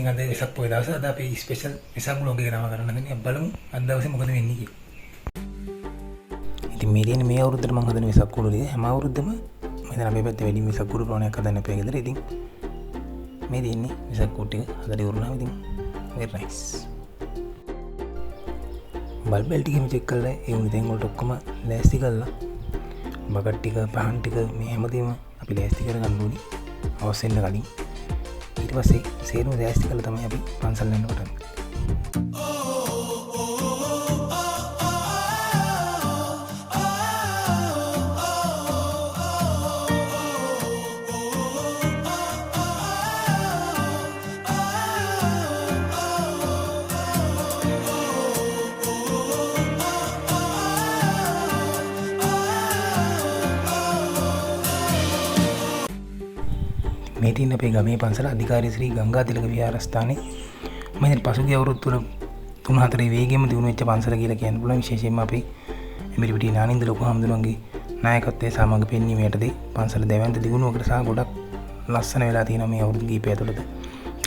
ඉතින් අද වෙසක් පොය දවස. අද අපි ස්පෙෂල් වෙසක් vlog එක නම කරන්න හදන්නේ. බලමු අද දවසේ මොකද වෙන්නේ කියලා. ඉතින් මේ තියෙන මේ අවුරුද්දට මම හදන වෙසක් කුඩු ටික හැම අවුරුද්දම මම දැන් අපේ පැත්තේ වැඩි වෙසක් කුඩු ප්‍රමාණයක් හදන්න අපේ ගෙදර. ඉතින් මේ තියෙන්නේ වෙසක් කුඩු ටික හදලා ඉවරනවා. ඉතින් very nice. බල්බෙල් ටිකම චෙක් කරලා ඒ උණු තෙන් වලට ඔක්කොම ලෑස්ති කරලා බකට් ටික පහන් ටික මේ හැමදේම අපි ලෑස්ති කරගන්න ඕනේ අවශ්‍ය වෙන කලින්. ඊට පස්සේ සේරම ලෑස්ති කරලා තමයි අපි පන්සල් යන්න පටන් ගන්නේ. මේ තියෙන අපේ ගමේ පන්සල අධිකාරී ශ්‍රී ගංගාතිලක විහාරස්ථානයේ මම දැන් පසුගිය අවුරුදු තුන 3-4 වේගෙම දිනු වෙච්ච පන්සල කියලා කියන්න පුළුවන්. විශේෂයෙන්ම අපේ එමිරිපිටිය නානින්ද ලොකු හාමුදුරුවන්ගේ නායකත්වයේ සමග පෙන්වීම යටතේ පන්සල දෙවන්ත දිනුවකට සහ ගොඩක් ලස්සන වෙලා තියෙනවා මේ අවුරුදු කිහිපය ඇතුළත.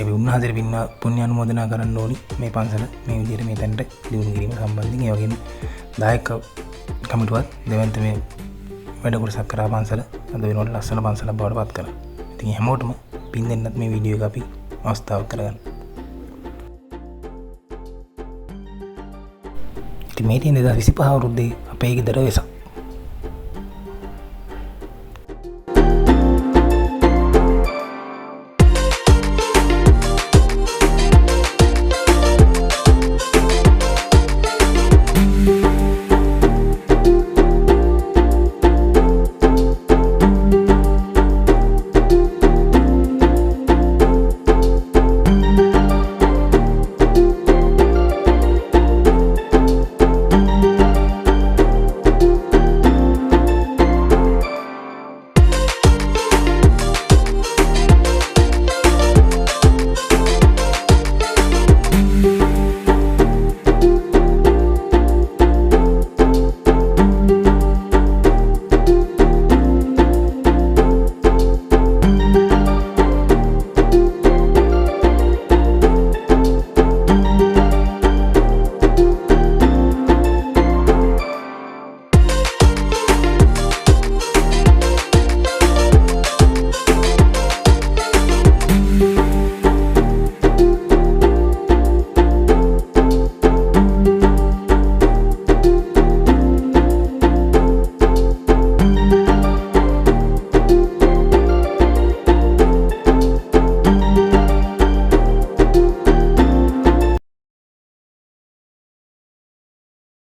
අපි උන්වහන්සේට පුණ්‍ය අනුමෝදනා කරන්න ඕනි මේ පන්සල මේ විදිහට මේ තැනට දිනු කිරීම සම්බන්ධයෙන්. ඒ වගේම දායක කමිටුවත් දෙවන්ත මේ වැඩ කොටසක් කරා පන්සල අද වෙනකොට ලස්සන පන්සලක් බවට පත් කරා. ඉතින් හැමෝටම පින් දෙන්නත් මේ වීඩියෝ එක අපි අවස්ථාවක් කරගන්න. ඉතින් මේ තියෙන 2025 අවුරුද්දේ අපේ ගෙදර වෙසක්.